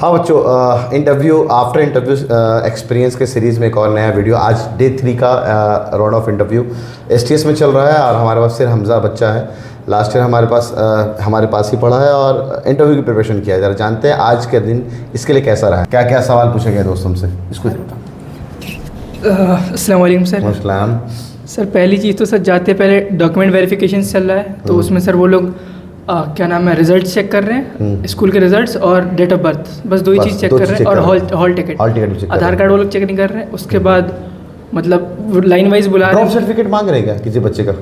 हाँ बच्चों, interview after interview experience के सीरीज़ में एक और नया वीडियो। आज डे 3 का राउंड ऑफ इंटरव्यू STS में चल रहा है और हमारे पास सिर्फ हमजा बच्चा है। लास्ट ईयर हमारे पास ही पढ़ा है और इंटरव्यू की प्रिपरेशन किया है। ज़रा जानते हैं आज के दिन इसके लिए कैसा रहा है, क्या क्या सवाल पूछे गए दोस्तों से। इसको अस्सलाम वालेकुम सर। अस्सलाम सर पहली चीज़ तो सर जाते पहले डॉक्यूमेंट वेरिफिकेशन चल रहा है, तो उसमें सर वो लोग क्या नाम है रिजल्ट चेक कर रहे हैं, स्कूल के रिजल्ट्स और डेट ऑफ बर्थ, बस दो ही चीज़ चेक कर रहे हैं। और हॉल टिकट आधार कार्ड वो लोग चेक नहीं कर रहे हैं। उसके बाद मतलब लाइन वाइज बुला रहे हैं। ड्रॉप सर्टिफिकेट मांग रहे हैं क्या किसी बच्चे का?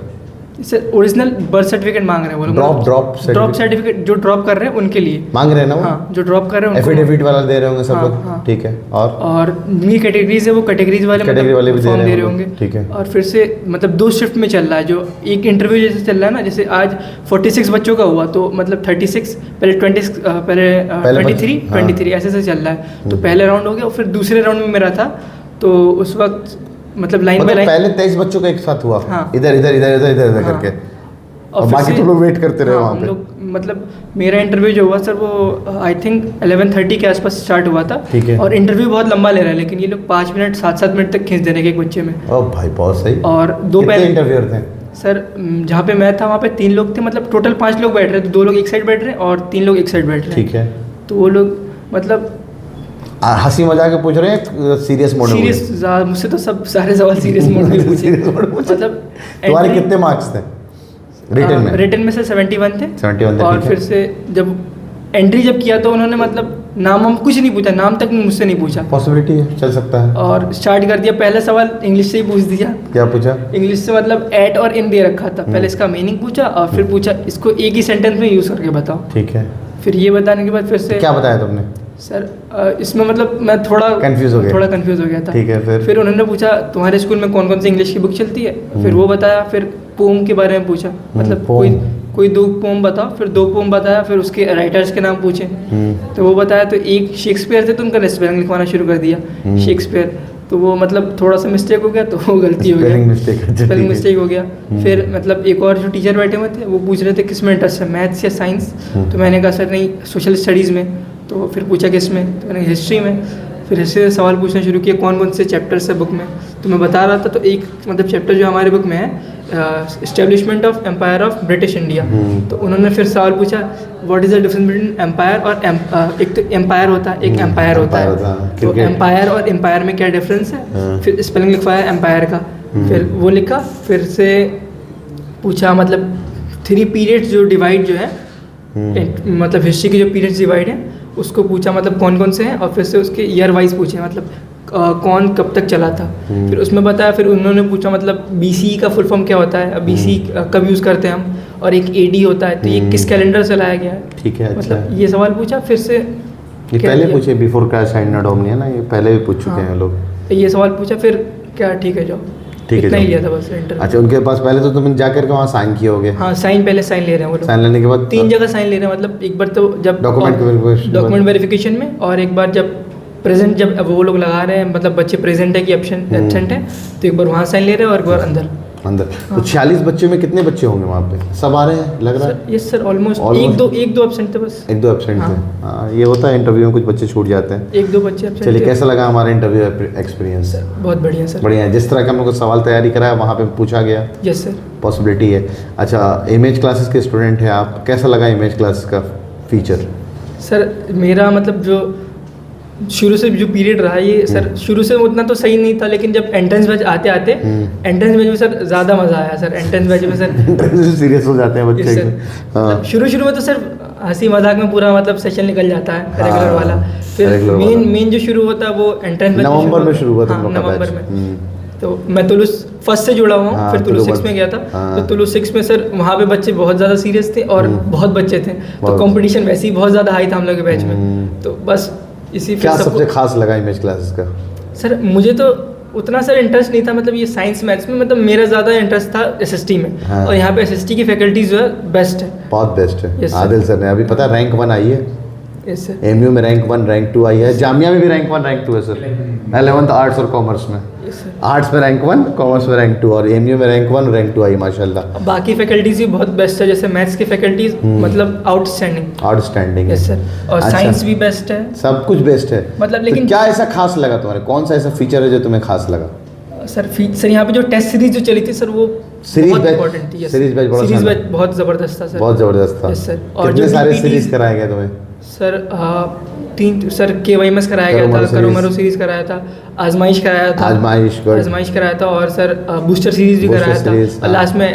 सर ओरिजिनल बर्थ सर्टिफिकेट मांग रहे हैं वो लोग। ड्रॉप सर्टिफिकेट जो ड्रॉप कर रहे हैं उनके लिए मांग रहे हैं ना वो? हाँ, जो ड्रॉप कर रहे हैं एफिडेविट वाला दे रहे होंगे सब लोग। हाँ। ठीक है। और जिनकी कैटेगरीज है वो कैटेगरीज वाले भी फॉर्म दे रहे होंगे। ठीक है। और फिर से मतलब 2 शिफ्ट में चल रहा है। जो एक इंटरव्यू जैसे चल रहा है ना, जैसे आज 46 बच्चों का हुआ तो मतलब 36 पहले 23 ऐसे चल रहा है। तो पहले राउंड हो गया और फिर दूसरे राउंड में मेरा था, तो उस वक्त मतलब लाइन बाय लाइन पहले 23 बच्चों का एक साथ हुआ। हाँ। इधर करके और बाकी तो लोग वेट करते रहे वहाँ पे। लोग मतलब मेरा इंटरव्यू जो हुआ सर वो आई थिंक 11:30 के आसपास स्टार्ट हुआ था। ठीक है। और इंटरव्यू बहुत लंबा ले रहा है, लेकिन ये लोग 5 मिनट 7 मिनट तक खींच देने के एक बच्चे में। ओ भाई बहुत सही। और 2 पहले इंटरव्यूअर थे सर, जहाँ पे मैं था वहाँ पे 3 लोग थे, मतलब टोटल 5 लोग बैठ रहे थे। 2 लोग एक साइड बैठ रहे हैं और 3 लोग एक साइड बैठ रहे हैं। ठीक है। तो वो लोग मतलब हंसी मजाक के पूछ रहे हैं सीरियस मोड में? सीरियस, मुझसे तो सब सारे सवाल सीरियस मोड में पूछे। मतलब तुम्हारे कितने मार्क्स थे रिटन में से 71 थे। 71 थे। और फिर से जब एंट्री जब किया तो उन्होंने मतलब नाम हम कुछ नहीं पूछा, नाम तक मुझसे नहीं पूछा। पॉसिबिलिटी है, चल सकता है। और स्टार्ट कर दिया। पहला सवाल इंग्लिश से ही पूछ दिया। क्या पूछा? इंग्लिश से मतलब एट और इन दे रखा था। पहले इसका मीनिंग पूछा और फिर पूछा इसको एक ही सेंटेंस में यूज़ करके बताओ। ठीक है। फिर ये बताने के बाद फिर से क्या बताया तुमने? सर इसमें मतलब मैं थोड़ा कंफ्यूज हो गया था। ठीक है। फिर उन्होंने पूछा तुम्हारे स्कूल में कौन कौन सी इंग्लिश की बुक चलती है। फिर वो बताया। फिर पोम के बारे में पूछा, मतलब कोई 2 पोम बताओ। फिर 2 पोम बताया। फिर उसके राइटर्स के नाम पूछे। तो वो बताया। तो एक शेक्सपियर थे तो उनका स्पेलिंग लिखवाना शुरू कर दिया शेक्सपियर। तो वो मतलब थोड़ा सा मिस्टेक हो गया, तो वो गलती हो गया, स्पेलिंग मिस्टेक हो गया। फिर मतलब एक और जो टीचर बैठे हुए थे वो पूछ रहे थे किस में इंटरेस्ट है, मैथ्स या साइंस? तो मैंने कहा सर नहीं, सोशल स्टडीज़ में। तो फिर पूछा किस में? तो मैंने हिस्ट्री में। फिर हिस्ट्री से सवाल पूछना शुरू किया कौन कौन से चैप्टर्स है बुक में। तो मैं बता रहा था। तो एक मतलब चैप्टर जो हमारे बुक में है establishment of empire of British India. तो उन्होंने फिर सवाल पूछा what is the difference between empire और एक तो एम्पायर होता है, एक एम्पायर होता है। तो एम्पायर और एम्पायर में क्या डिफरेंस है? फिर स्पेलिंग लिखवाया एम्पायर का। फिर वो लिखा। फिर से पूछा मतलब 3 पीरियड्स जो डिवाइड जो है मतलब हिस्ट्री के जो पीरियड्स डिवाइड हैं उसको पूछा, मतलब कौन कौन से हैं। और फिर से उसके ईयर वाइज पूछे, मतलब कौन कब तक चला था। फिर उसमें बताया। फिर उन्होंने पूछा मतलब BCE का फुल फॉर्म क्या होता है, BCE कब यूज़ करते हैं हम, और एक AD होता है तो ये किस कैलेंडर से लाया गया है। ठीक है। मतलब ये सवाल पूछा। फिर से ये पहले पूछे बिफोर क्राइस्ट साइन डोमिनी है ना, ये पहले भी पूछ चुके हैं लोग। ये सवाल पूछा। फिर क्या ठीक है जो ठीक है नहीं लिया था बस इंटरव्यू। अच्छा, उनके पास पहले तो तुम जाकर के वहाँ साइन किए होगे? हाँ, पहले साइन ले रहे हैं वो लोग। साइन लेने के बाद 3 जगह साइन ले रहे हैं। मतलब एक बार तो जब डॉक्यूमेंट वेरिफिकेशन में, और एक बार जब प्रेजेंट जब वो लोग लगा रहे हैं मतलब बच्चे प्रेजेंट है कि एब्सेंट है, तो एक बार वहाँ साइन ले रहे हैं और एक बार अंदर। तो 46 बच्चों में कितने बच्चे होंगे वहाँ पे? सब आ रहे हैं लग रहा है? यस सर, ऑलमोस्ट एक दो एब्सेंट थे बस। 1-2 एब्सेंट थे। हाँ, ये होता है इंटरव्यू में, कुछ बच्चे छूट जाते हैं। 1-2 बच्चे एब्सेंट। चलिए, कैसा लगा हमारा इंटरव्यू एक्सपीरियंस? बहुत बढ़िया सर। बढ़िया है। जिस तरह का हम लोग को सवाल तैयारी कराया वहाँ पे पूछा गया? Yes sir. पॉसिबिलिटी है। अच्छा, इमेज क्लासेस के स्टूडेंट हैं आप, कैसा लगा इमेज क्लासेस का फीचर? सर मेरा मतलब जो शुरू से जो पीरियड रहा ये सर शुरू से उतना तो सही नहीं था, लेकिन जब एंट्रेंस बैच आते एंट्रेंस बैच में सर ज़्यादा मज़ा आया सर। एंट्रेंस बैच में सर सीरियस हो जाते हैं बच्चे। हाँ। शुरू में तो सिर्फ हंसी मजाक में पूरा मतलब सेशन निकल जाता है रेगुलर वाला। फिर मेन जो शुरू होता है वो एंट्रेंस बैच नवंबर में शुरू हुआ था। नवंबर में। तो मैं तुलुस फर्स्ट से जुड़ा हुआ हूँ। फिर तुलुस 6 में गया था। तो तुलुस 6 में सर वहाँ पे बच्चे बहुत ज़्यादा सीरियस थे और बहुत बच्चे थे, तो कंपटीशन वैसे ही बहुत ज़्यादा हाई था हम लोग के बैच में। तो बस इसी क्या सबसे खास लगा इमेज क्लासेस का? सर मुझे तो उतना सर इंटरेस्ट नहीं था, मतलब ये साइंस मैथ्स में, मतलब मेरा ज़्यादा इंटरेस्ट था SST में। हाँ। और यहाँ पे SST की फैकल्टीज जो है बेस्ट है, बहुत बेस्ट है। आदिल सर ने अभी पता रैंक 1 आई है यस सर। एमयू में रैंक 1 रैंक 2 आई है, जामिया में भी रैंक 1 रैंक 2 है सर, 11th आर्ट्स और कॉमर्स में। Yes sir. आर्ट्स में रैंक 1, कॉमर्स में रैंक 2 और एमयू में रैंक 1 रैंक 2 आई माशाल्लाह। बाकी फैकल्टीज भी बहुत बेस्ट है, जैसे मैथ्स की फैकल्टीज मतलब आउटस्टैंडिंग। Outstanding yes sir. और अच्छा। साइंस भी बेस्ट है। सब कुछ बेस्ट है मतलब तो लेकिन क्या ऐसा खास लगा तुम्हारे, कौन सा ऐसा फीचर है जो तुम्हें खास लगा? सर यहाँ पे जो टेस्ट सीरीज जो चली थी सर वो सीरीज बहुत बैच, इंपॉर्टेंट थी। सीरीज बैच बड़ा सीरीज शानदार। बैच बहुत ज़बरदस्त था सर। बहुत ज़बरदस्त था। Yes sir. और कितने जो सारे DPT सीरीज कराए गए तुम्हें? सर 3 सर KYMS कराया गया था, करोमरो सीरीज कराया था, आजमाइश कराया था, आजमाइश कराया था और सर बूस्टर सीरीज भी कराया था और लास्ट में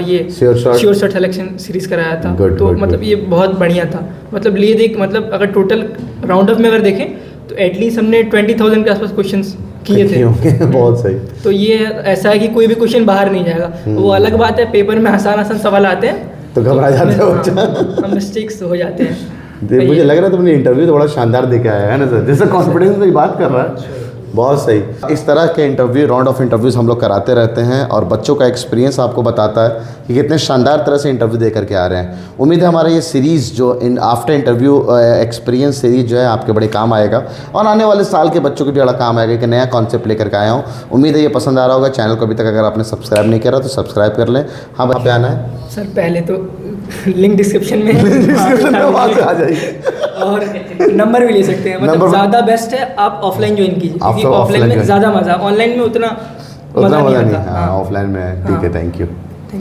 ये श्योर शॉट सिलेक्शन सीरीज कराया था। तो मतलब ये बहुत बढ़िया था। मतलब लिए देख मतलब अगर टोटल राउंड ऑफ में अगर देखें तो एटलीस्ट हमने 20,000 के आसपास क्वेश्चंस किए थे। बहुत सही। तो ये ऐसा है कि कोई भी क्वेश्चन बाहर नहीं जाएगा। वो अलग बात है पेपर में आसान आसान सवाल आते हैं तो घबरा जाते हो, मिस्टेक्स हो जाते हैं। मुझे लग रहा है तुमने इंटरव्यू तो बड़ा शानदार देके आया है ना सर, जैसे कॉन्फिडेंस में बात कर रहा है। बहुत सही। इस तरह के इंटरव्यू, राउंड ऑफ इंटरव्यूज़ हम लोग कराते रहते हैं और बच्चों का एक्सपीरियंस आपको बताता है कि कितने शानदार तरह से इंटरव्यू दे करके आ रहे हैं। उम्मीद है हमारा ये सीरीज़ जो in after interview experience series जो है आपके बड़े काम आएगा और आने वाले साल के बच्चों के भी बड़ा काम आएगा। एक नया कॉन्सेप्ट लेकर के आया हूँ, उम्मीद है ये पसंद आ रहा होगा। चैनल को अभी तक अगर आपने सब्सक्राइब नहीं करा तो सब्सक्राइब कर लें। हाँ, वहाँ पे आना है सर पहले तो लिंक डिस्क्रिप्शन में वहाँ से आ जाइए और नंबर भी ले सकते हैं। मतलब ज़्यादा बेस्ट है आप ऑफलाइन ज्वाइन कीजिए क्योंकि ऑफलाइन में ज़्यादा मज़ा, ऑनलाइन में उतना मज़ा नहीं आता। हाँ, ऑफलाइन में है। ठीक है, थैंक यू।